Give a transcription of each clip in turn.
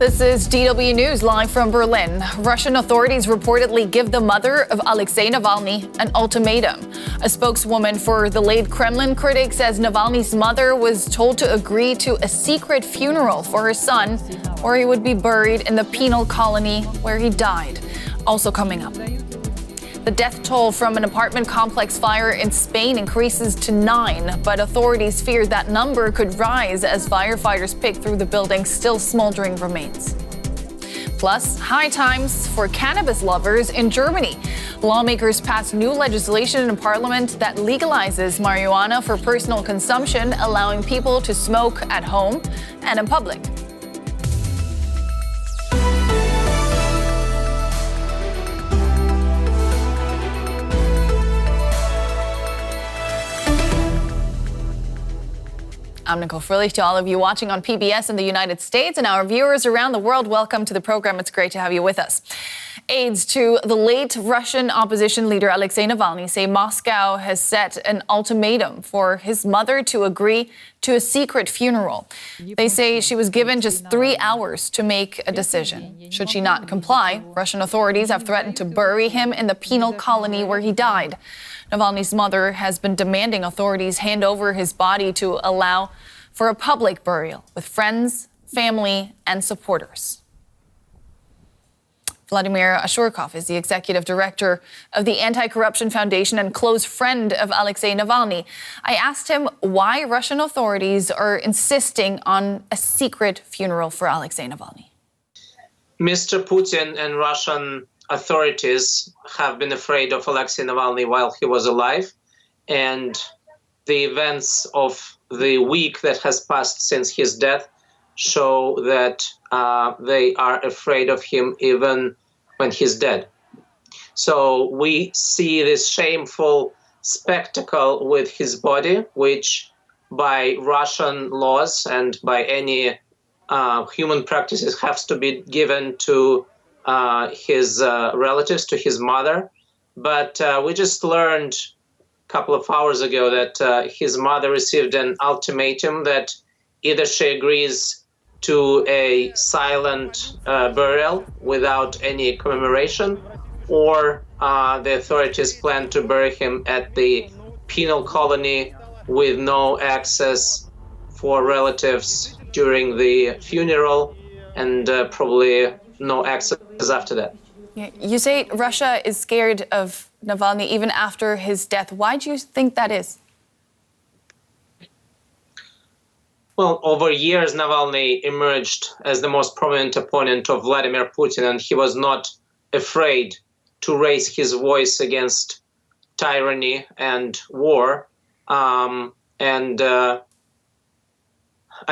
This is DW News live from Berlin. Russian authorities reportedly give the mother of Alexei Navalny an ultimatum. A spokeswoman for the late Kremlin critic says Navalny's mother was told to agree to a secret funeral for her son, where he would be buried in the penal colony where he died. Also coming up, the death toll from an apartment complex fire in Spain increases to 9, but authorities fear that number could rise as firefighters pick through the building's still smoldering remains. Plus, high times for cannabis lovers in Germany. Lawmakers passed new legislation in parliament that legalizes marijuana for personal consumption, allowing people to smoke at home and in public. I'm Nicole Frillich. To all of you watching on PBS in the United States and our viewers around the world, welcome to the program. It's great to have you with us. Aides to the late Russian opposition leader Alexei Navalny say Moscow has set an ultimatum for his mother to agree to a secret funeral. They say she was given just 3 hours to make a decision. Should she not comply, Russian authorities have threatened to bury him in the penal colony where he died. Navalny's mother has been demanding authorities hand over his body to allow for a public burial with friends, family, and supporters. Vladimir Ashurkov is the executive director of the Anti-Corruption Foundation and close friend of Alexei Navalny. I asked him why Russian authorities are insisting on a secret funeral for Alexei Navalny. Mr. Putin and Russian authorities have been afraid of Alexei Navalny while he was alive, and the events of the week that has passed since his death show that they are afraid of him even when he's dead. So we see this shameful spectacle with his body, which by Russian laws and by any human practices has to be given to his relatives, to his mother. But we just learned a couple of hours ago that his mother received an ultimatum that either she agrees to a silent burial without any commemoration, or the authorities plan to bury him at the penal colony with no access for relatives during the funeral, and probably no access after that. Yeah, you say Russia is scared of Navalny even after his death. Why do you think that is? Well, over years, Navalny emerged as the most prominent opponent of Vladimir Putin, and he was not afraid to raise his voice against tyranny and war. I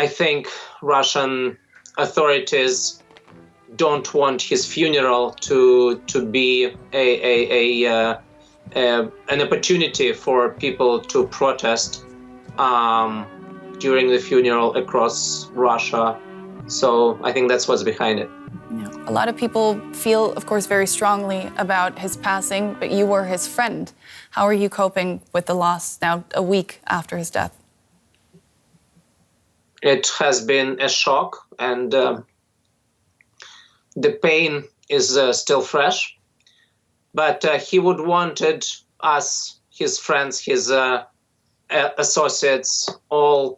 think Russian authorities don't want his funeral to be an opportunity for people to protest during the funeral across Russia. So I think that's what's behind it. Yeah. A lot of people feel, of course, very strongly about his passing, but you were his friend. How are you coping with the loss now a week after his death? It has been a shock, and the pain is still fresh. But he would wanted us, his friends, his associates, all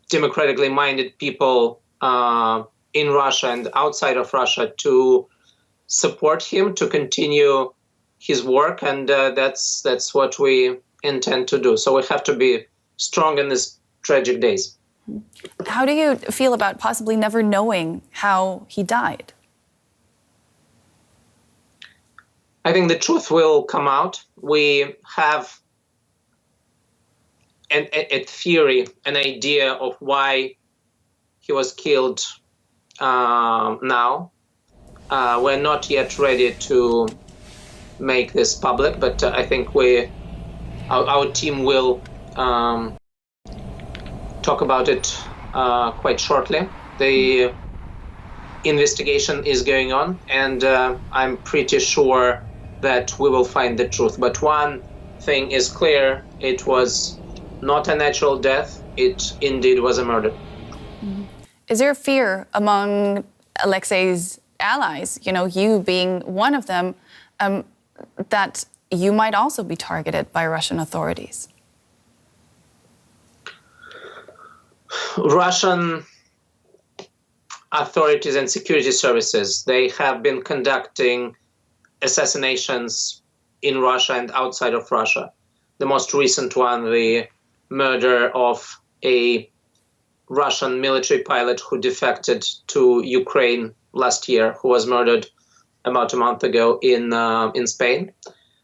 democratically minded people in Russia and outside of Russia to support him, to continue his work, and that's what we intend to do. So we have to be strong in these tragic days. How do you feel about possibly never knowing how he died? I think the truth will come out. We have a theory, an idea of why he was killed now. We're not yet ready to make this public, but I think our team will talk about it quite shortly. The investigation is going on, and I'm pretty sure that we will find the truth. But one thing is clear: it was not a natural death. It indeed was a murder. Is there fear among Alexei's allies, you being one of them, that you might also be targeted by Russian authorities? Russian authorities and security services, they have been conducting assassinations in Russia and outside of Russia. The most recent one, the murder of a Russian military pilot who defected to Ukraine last year, who was murdered about a month ago in Spain.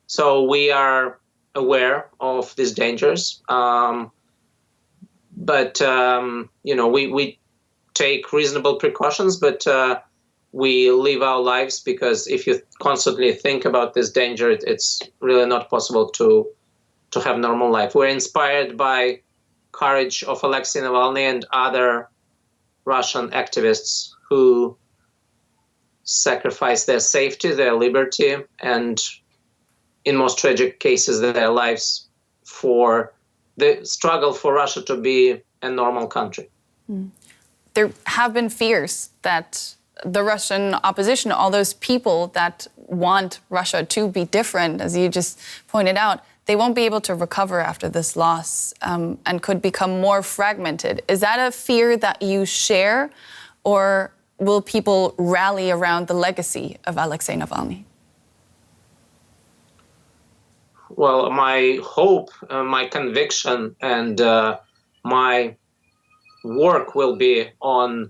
So we are aware of these dangers, but we take reasonable precautions, but we live our lives, because if you constantly think about this danger, it's really not possible to have normal life. We're inspired by courage of Alexei Navalny and other Russian activists who sacrifice their safety, their liberty, and in most tragic cases, their lives for the struggle for Russia to be a normal country. There have been fears that the Russian opposition, all those people that want Russia to be different, as you just pointed out, they won't be able to recover after this loss and could become more fragmented. Is that a fear that you share, or will people rally around the legacy of Alexei Navalny? Well, my hope, my conviction, and my work will be on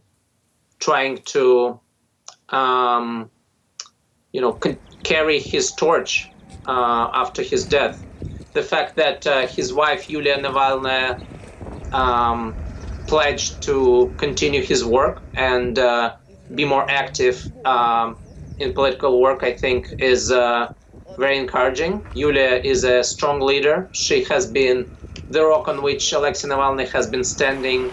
trying to, carry his torch after his death. The fact that his wife, Yulia Navalny, pledged to continue his work and be more active in political work, I think, is very encouraging. Yulia is a strong leader. She has been the rock on which Alexei Navalny has been standing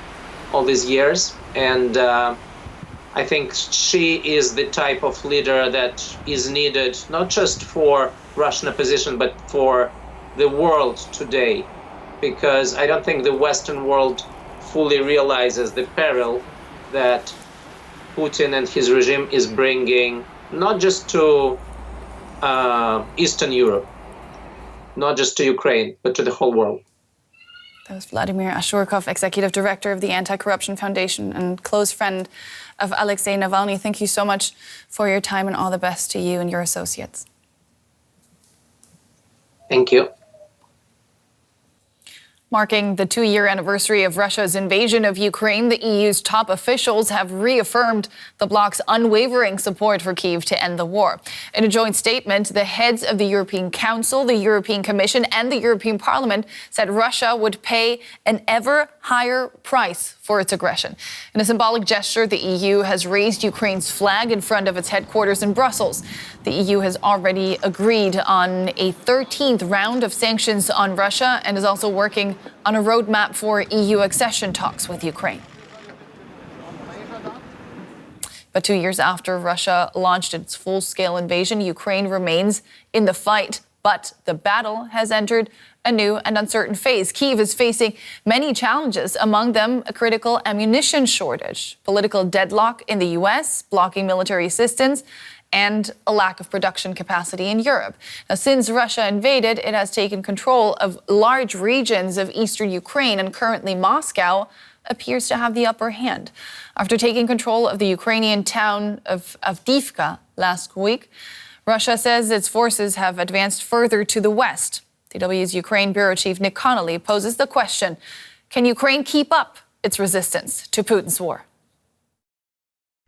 all these years. And I think she is the type of leader that is needed, not just for Russian opposition, but for the world today. Because I don't think the Western world fully realizes the peril that Putin and his regime is bringing, not just to Eastern Europe, not just to Ukraine, but to the whole world. That was Vladimir Ashurkov, Executive Director of the Anti-Corruption Foundation and close friend of Alexei Navalny. Thank you so much for your time, and all the best to you and your associates. Thank you. Marking the 2-year anniversary of Russia's invasion of Ukraine, the EU's top officials have reaffirmed the bloc's unwavering support for Kyiv to end the war. In a joint statement, the heads of the European Council, the European Commission, and the European Parliament said Russia would pay an ever higher price for its aggression. In a symbolic gesture, the EU has raised Ukraine's flag in front of its headquarters in Brussels. The EU has already agreed on a 13th round of sanctions on Russia and is also working on a roadmap for EU accession talks with Ukraine. But 2 years after Russia launched its full-scale invasion, Ukraine remains in the fight. But the battle has entered a new and uncertain phase. Kyiv is facing many challenges, among them a critical ammunition shortage, political deadlock in the U.S., blocking military assistance, and a lack of production capacity in Europe. Now, since Russia invaded, it has taken control of large regions of eastern Ukraine, and currently Moscow appears to have the upper hand. After taking control of the Ukrainian town of Avdiivka last week, Russia says its forces have advanced further to the west. DW's Ukraine Bureau Chief Nick Connolly poses the question, can Ukraine keep up its resistance to Putin's war?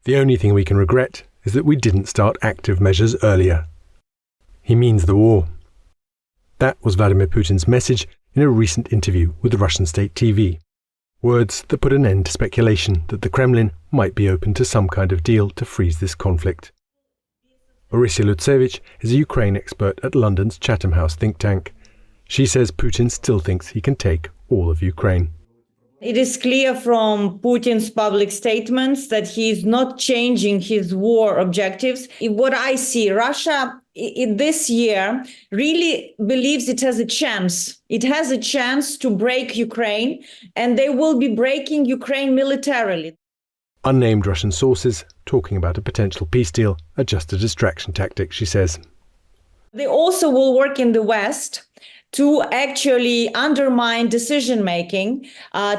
The only thing we can regret is that we didn't start active measures earlier. He means the war. That was Vladimir Putin's message in a recent interview with Russian state TV. Words that put an end to speculation that the Kremlin might be open to some kind of deal to freeze this conflict. Orysia Lutsevich is a Ukraine expert at London's Chatham House think tank. She says Putin still thinks he can take all of Ukraine. It is clear from Putin's public statements that he is not changing his war objectives. What I see, Russia in this year really believes it has a chance. It has a chance to break Ukraine, and they will be breaking Ukraine militarily. Unnamed Russian sources talking about a potential peace deal are just a distraction tactic, she says. They also will work in the West to actually undermine decision-making,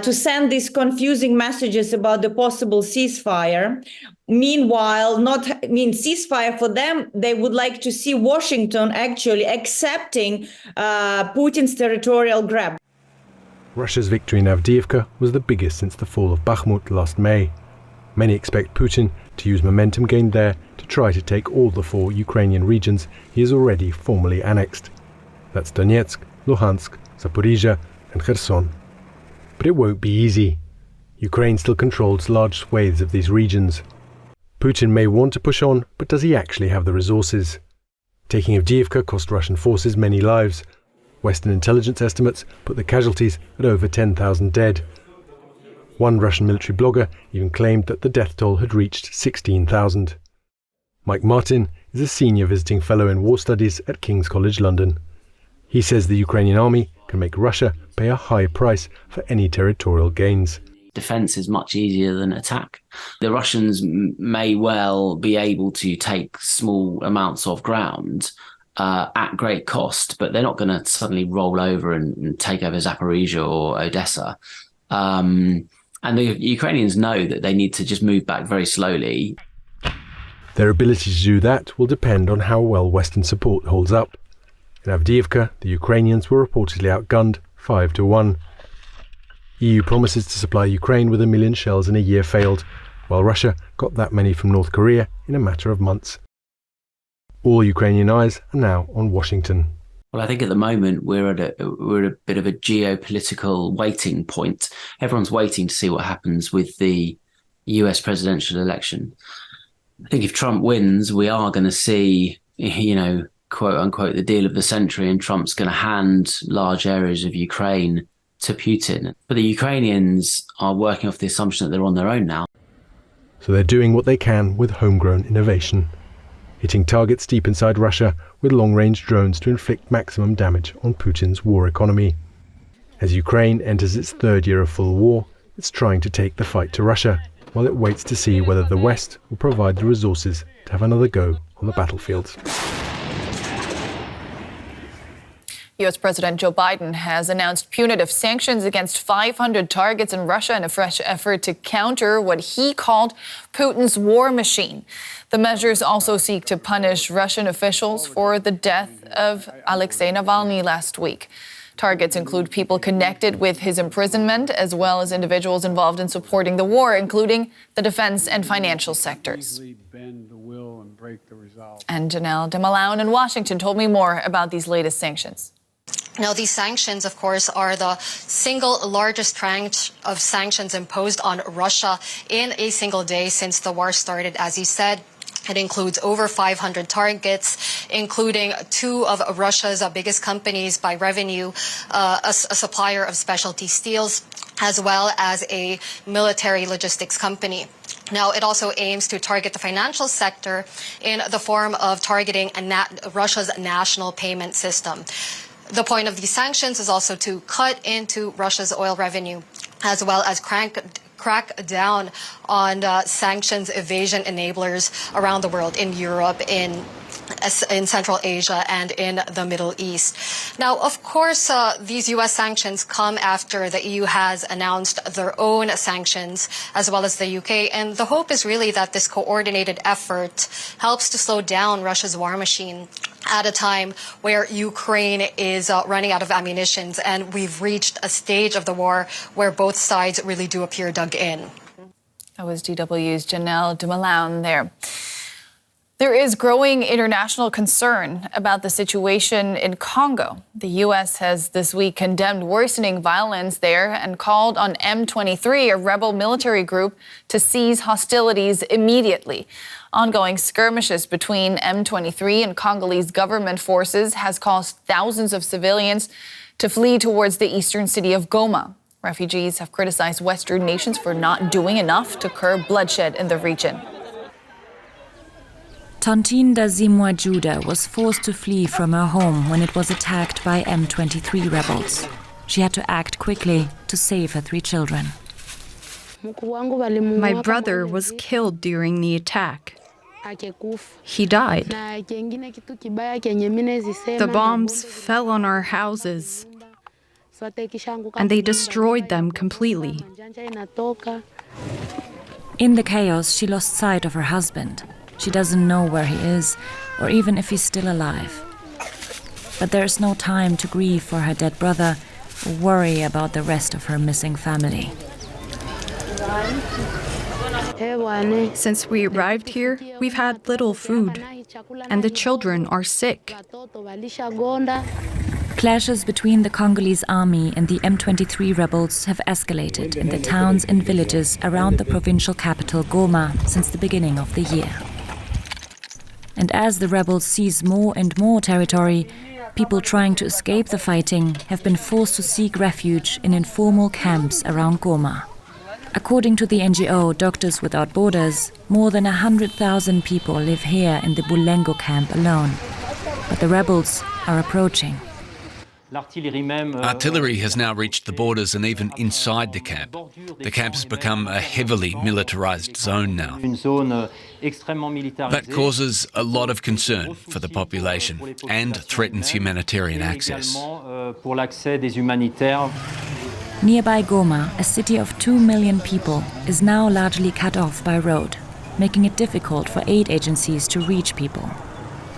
to send these confusing messages about the possible ceasefire. Meanwhile, ceasefire for them, they would like to see Washington actually accepting Putin's territorial grab. Russia's victory in Avdiivka was the biggest since the fall of Bakhmut last May. Many expect Putin to use momentum gained there to try to take all the 4 Ukrainian regions he has already formally annexed. That's Donetsk, Luhansk, Zaporizhia and Kherson. But it won't be easy. Ukraine still controls large swathes of these regions. Putin may want to push on, but does he actually have the resources? Taking Avdiivka cost Russian forces many lives. Western intelligence estimates put the casualties at over 10,000 dead. One Russian military blogger even claimed that the death toll had reached 16,000. Mike Martin is a senior visiting fellow in war studies at King's College London. He says the Ukrainian army can make Russia pay a high price for any territorial gains. Defense is much easier than attack. The Russians may well be able to take small amounts of ground at great cost, but they're not going to suddenly roll over and take over Zaporizhia or Odessa. And the Ukrainians know that they need to just move back very slowly. Their ability to do that will depend on how well Western support holds up. In Avdiivka, the Ukrainians were reportedly outgunned 5-1. EU promises to supply Ukraine with 1 million shells in a year failed, while Russia got that many from North Korea in a matter of months. All Ukrainian eyes are now on Washington. Well, I think at the moment we're at a bit of a geopolitical waiting point. Everyone's waiting to see what happens with the US presidential election. I think if Trump wins, we are going to see, quote unquote, the deal of the century, and Trump's going to hand large areas of Ukraine to Putin. But the Ukrainians are working off the assumption that they're on their own now. So they're doing what they can with homegrown innovation, hitting targets deep inside Russia with long-range drones to inflict maximum damage on Putin's war economy. As Ukraine enters its 3rd year of full war, it's trying to take the fight to Russia, while it waits to see whether the West will provide the resources to have another go on the battlefield. U.S. President Joe Biden has announced punitive sanctions against 500 targets in Russia in a fresh effort to counter what he called Putin's war machine. The measures also seek to punish Russian officials for the death of Alexei Navalny last week. Targets include people connected with his imprisonment, as well as individuals involved in supporting the war, including the defense and financial sectors. And Janelle de Malone in Washington told me more about these latest sanctions. Now, these sanctions, of course, are the single largest tranche of sanctions imposed on Russia in a single day since the war started, as you said. It includes over 500 targets, including 2 of Russia's biggest companies by revenue, a supplier of specialty steels, as well as a military logistics company. Now, it also aims to target the financial sector in the form of targeting Russia's national payment system. The point of these sanctions is also to cut into Russia's oil revenue, as well as crack down on sanctions evasion enablers around the world, in Europe, in Central Asia, and in the Middle East. Now, of course, these U.S. sanctions come after the EU has announced their own sanctions, as well as the UK. And the hope is really that this coordinated effort helps to slow down Russia's war machine at a time where Ukraine is running out of ammunition, and we've reached a stage of the war where both sides really do appear dug in. That was DW's Janelle de Malone there. There is growing international concern about the situation in Congo. The U.S. has this week condemned worsening violence there and called on M23, a rebel military group, to cease hostilities immediately. Ongoing skirmishes between M23 and Congolese government forces has caused thousands of civilians to flee towards the eastern city of Goma. Refugees have criticized Western nations for not doing enough to curb bloodshed in the region. Tontine Dazimwa Judah was forced to flee from her home when it was attacked by M23 rebels. She had to act quickly to save her 3 children. My brother was killed during the attack. He died. The bombs fell on our houses, and they destroyed them completely. In the chaos, she lost sight of her husband. She doesn't know where he is, or even if he's still alive. But there's no time to grieve for her dead brother or worry about the rest of her missing family. Since we arrived here, we've had little food, and the children are sick. Clashes between the Congolese army and the M23 rebels have escalated in the towns and villages around the provincial capital Goma since the beginning of the year. And as the rebels seize more and more territory, people trying to escape the fighting have been forced to seek refuge in informal camps around Goma. According to the NGO Doctors Without Borders, more than 100,000 people live here in the Bulengo camp alone. But the rebels are approaching. Artillery has now reached the borders and even inside the camp. The camp has become a heavily militarized zone now. That causes a lot of concern for the population and threatens humanitarian access. Nearby Goma, a city of 2 million people, is now largely cut off by road, making it difficult for aid agencies to reach people.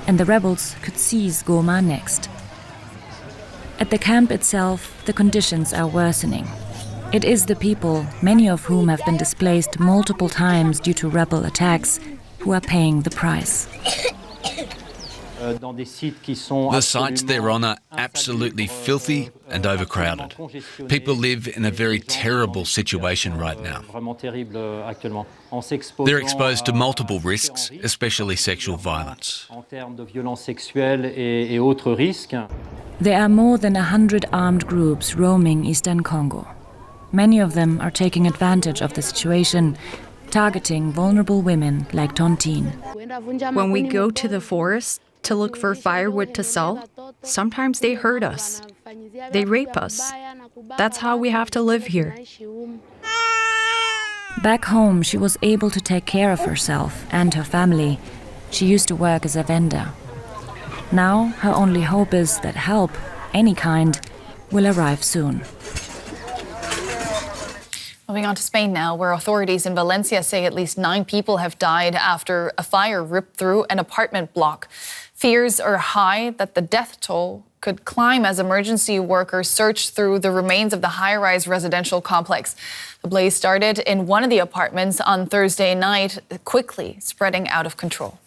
And the rebels could seize Goma next. At the camp itself, the conditions are worsening. It is the people, many of whom have been displaced multiple times due to rebel attacks, who are paying the price. The sites they're on are absolutely filthy and overcrowded. People live in a very terrible situation right now. They're exposed to multiple risks, especially sexual violence. There are more than 100 armed groups roaming eastern Congo. Many of them are taking advantage of the situation, targeting vulnerable women like Tontine. When we go to the forest to look for firewood to sell, sometimes they hurt us. They rape us. That's how we have to live here. Back home, she was able to take care of herself and her family. She used to work as a vendor. Now, her only hope is that help, any kind, will arrive soon. Moving on to Spain now, where authorities in Valencia say at least 9 people have died after a fire ripped through an apartment block. Fears are high that the death toll could climb as emergency workers search through the remains of the high-rise residential complex. The blaze started in one of the apartments on Thursday night, quickly spreading out of control.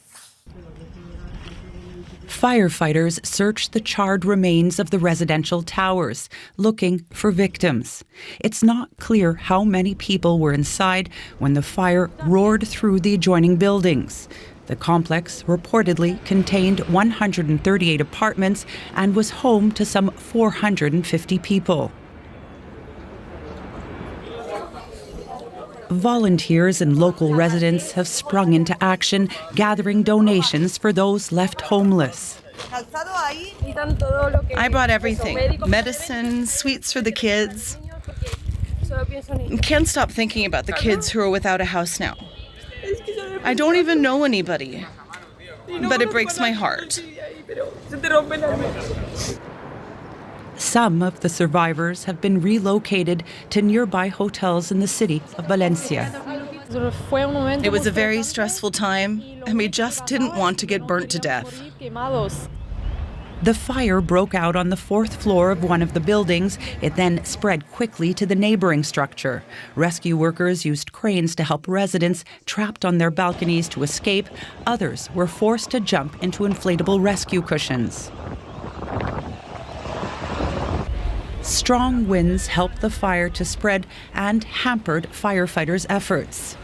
Firefighters searched the charred remains of the residential towers, looking for victims. It's not clear how many people were inside when the fire roared through the adjoining buildings. The complex reportedly contained 138 apartments and was home to some 450 people. Volunteers and local residents have sprung into action, gathering donations for those left homeless. I brought everything, medicine, sweets for the kids. Can't stop thinking about the kids who are without a house now. I don't even know anybody, but it breaks my heart. Some of the survivors have been relocated to nearby hotels in the city of Valencia. It was a very stressful time, and we just didn't want to get burnt to death. The fire broke out on the 4th floor of one of the buildings. It then spread quickly to the neighboring structure. Rescue workers used cranes to help residents trapped on their balconies to escape. Others were forced to jump into inflatable rescue cushions. Strong winds helped the fire to spread and hampered firefighters' efforts.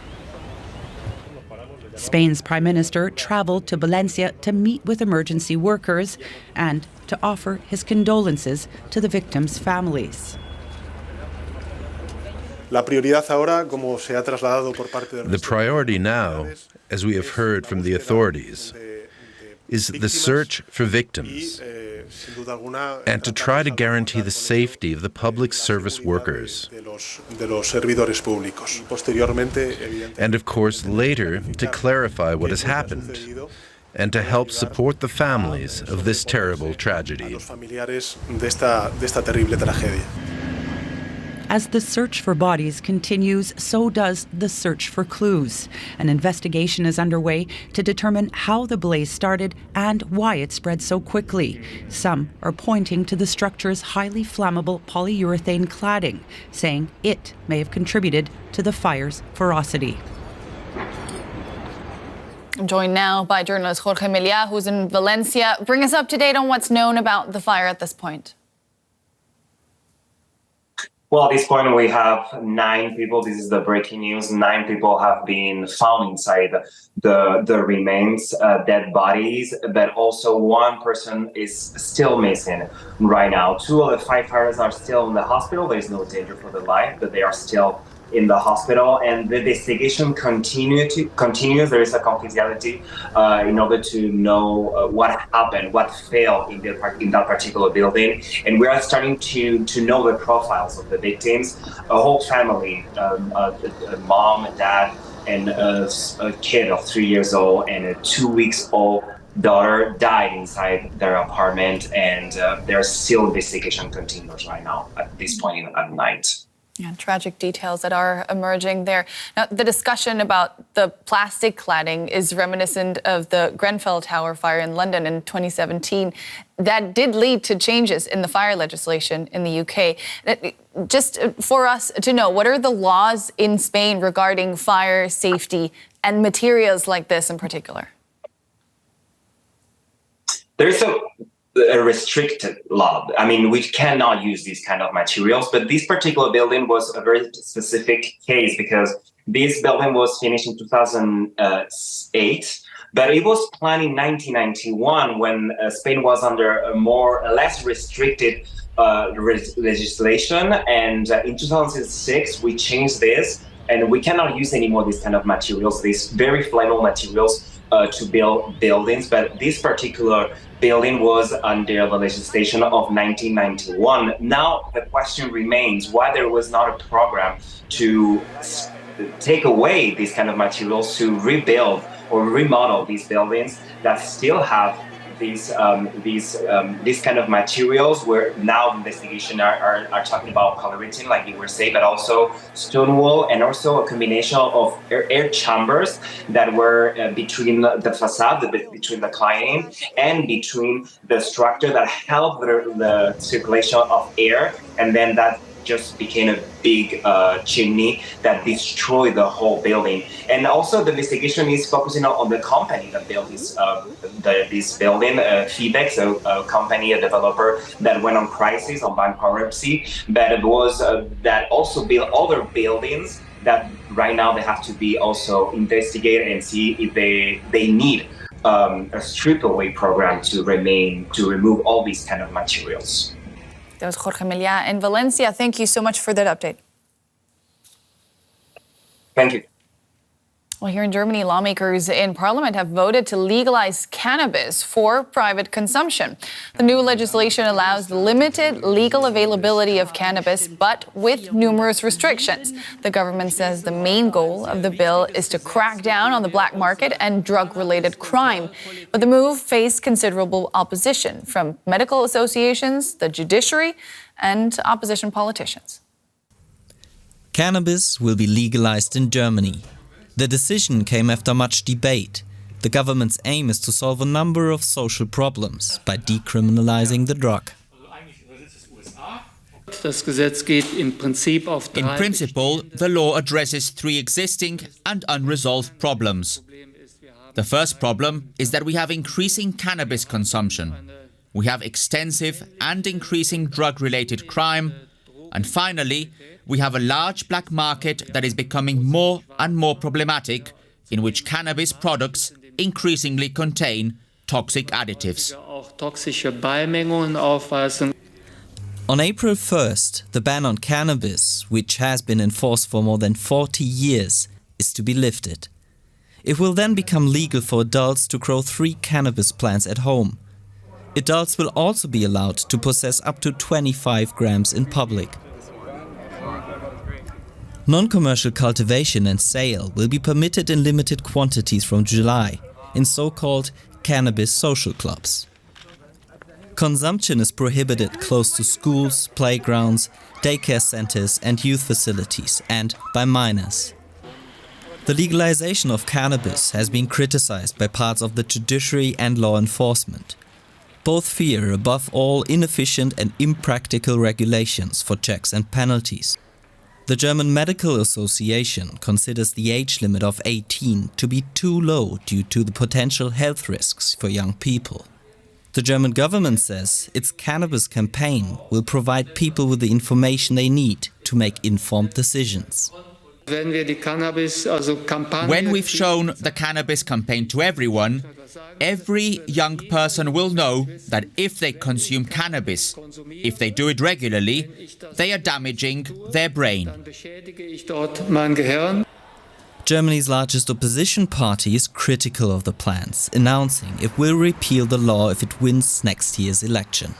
Spain's Prime Minister traveled to Valencia to meet with emergency workers and to offer his condolences to the victims' families. The priority now, as we have heard from the authorities, is the search for victims and to try to guarantee the safety of the public service workers. And of course, later, to clarify what has happened and to help support the families of this terrible tragedy. As the search for bodies continues, so does the search for clues. An investigation is underway to determine how the blaze started and why it spread so quickly. Some are pointing to the structure's highly flammable polyurethane cladding, saying it may have contributed to the fire's ferocity. I'm joined now by journalist Jorge Meliá, who's in Valencia. Bring us up to date on what's known about the fire at this point. Well, at this point, we have 9 people. This is the breaking news. 9 people have been found inside the remains, dead bodies, but also 1 person is still missing right now. 2 of the 5 firefighters are still in the hospital. There is no danger for their life, but they are still in the hospital, and the investigation continues. There is a confidentiality in order to know what happened, what failed in that particular building, and we are starting to know the profiles of the victims. A whole family, a mom, a dad, and a kid of 3 years old and a 2-week-old daughter died inside their apartment, and there's still investigation continues right now at this point at night. Yeah, tragic details that are emerging there. Now, the discussion about the plastic cladding is reminiscent of the Grenfell Tower fire in London in 2017. That did lead to changes in the fire legislation in the UK. Just for us to know, what are the laws in Spain regarding fire safety and materials like this in particular? There's a restricted law. I mean, we cannot use these kind of materials, but this particular building was a very specific case because this building was finished in 2008, but it was planned in 1991 when Spain was under a less restricted legislation. And in 2006, we changed this, and we cannot use anymore these kind of materials, these very flammable materials to build buildings. But this particular building was under the legislation of 1991. Now the question remains why there was not a program to take away these kind of materials, to rebuild or remodel these buildings that still have these kind of materials, where now investigation are talking about polyurethane, like you were saying, but also stone wool, and also a combination of air chambers that were between the facade, between the cladding, and between the structure that helped the circulation of air, and then that just became a big chimney that destroyed the whole building. And also the investigation is focusing on the company that built this building, Febex, a company, a developer that went on crisis, on bankruptcy, but it was that also built other buildings that right now they have to be also investigated and see if they need a strip away program to remove all these kind of materials. That was Jorge Meliá in Valencia. Thank you so much for that update. Thank you. Well, here in Germany, lawmakers in parliament have voted to legalize cannabis for private consumption. The new legislation allows limited legal availability of cannabis, but with numerous restrictions. The government says the main goal of the bill is to crack down on the black market and drug-related crime. But the move faced considerable opposition from medical associations, the judiciary, and opposition politicians. Cannabis will be legalized in Germany. The decision came after much debate. The government's aim is to solve a number of social problems by decriminalizing the drug. In principle, the law addresses 3 existing and unresolved problems. The first problem is that we have increasing cannabis consumption. We have extensive and increasing drug-related crime. And finally, we have a large black market that is becoming more and more problematic, in which cannabis products increasingly contain toxic additives. On April 1st, the ban on cannabis, which has been enforced for more than 40 years, is to be lifted. It will then become legal for adults to grow 3 cannabis plants at home. Adults will also be allowed to possess up to 25 grams in public. Non-commercial cultivation and sale will be permitted in limited quantities from July, in so-called cannabis social clubs. Consumption is prohibited close to schools, playgrounds, daycare centers and youth facilities, and by minors. The legalization of cannabis has been criticized by parts of the judiciary and law enforcement. Both fear, above all, inefficient and impractical regulations for checks and penalties. The German Medical Association considers the age limit of 18 to be too low due to the potential health risks for young people. The German government says its cannabis campaign will provide people with the information they need to make informed decisions. When we've shown the cannabis campaign to everyone, every young person will know that if they consume cannabis, if they do it regularly, they are damaging their brain. Germany's largest opposition party is critical of the plans, announcing it will repeal the law if it wins next year's election.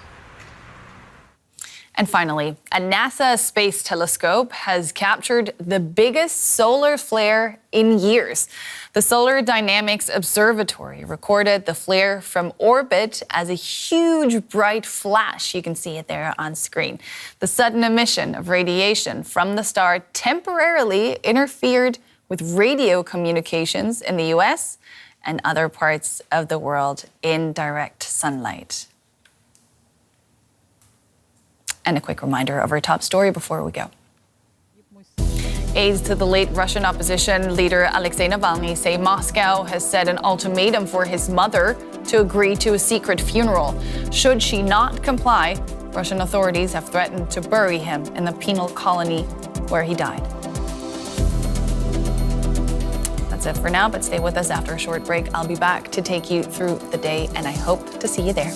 And finally, a NASA space telescope has captured the biggest solar flare in years. The Solar Dynamics Observatory recorded the flare from orbit as a huge bright flash. You can see it there on screen. The sudden emission of radiation from the star temporarily interfered with radio communications in the US and other parts of the world in direct sunlight. And a quick reminder of our top story before we go. Aides to the late Russian opposition leader Alexei Navalny say Moscow has set an ultimatum for his mother to agree to a secret funeral. Should she not comply, Russian authorities have threatened to bury him in the penal colony where he died. That's it for now, but stay with us after a short break. I'll be back to take you through the day, and I hope to see you there.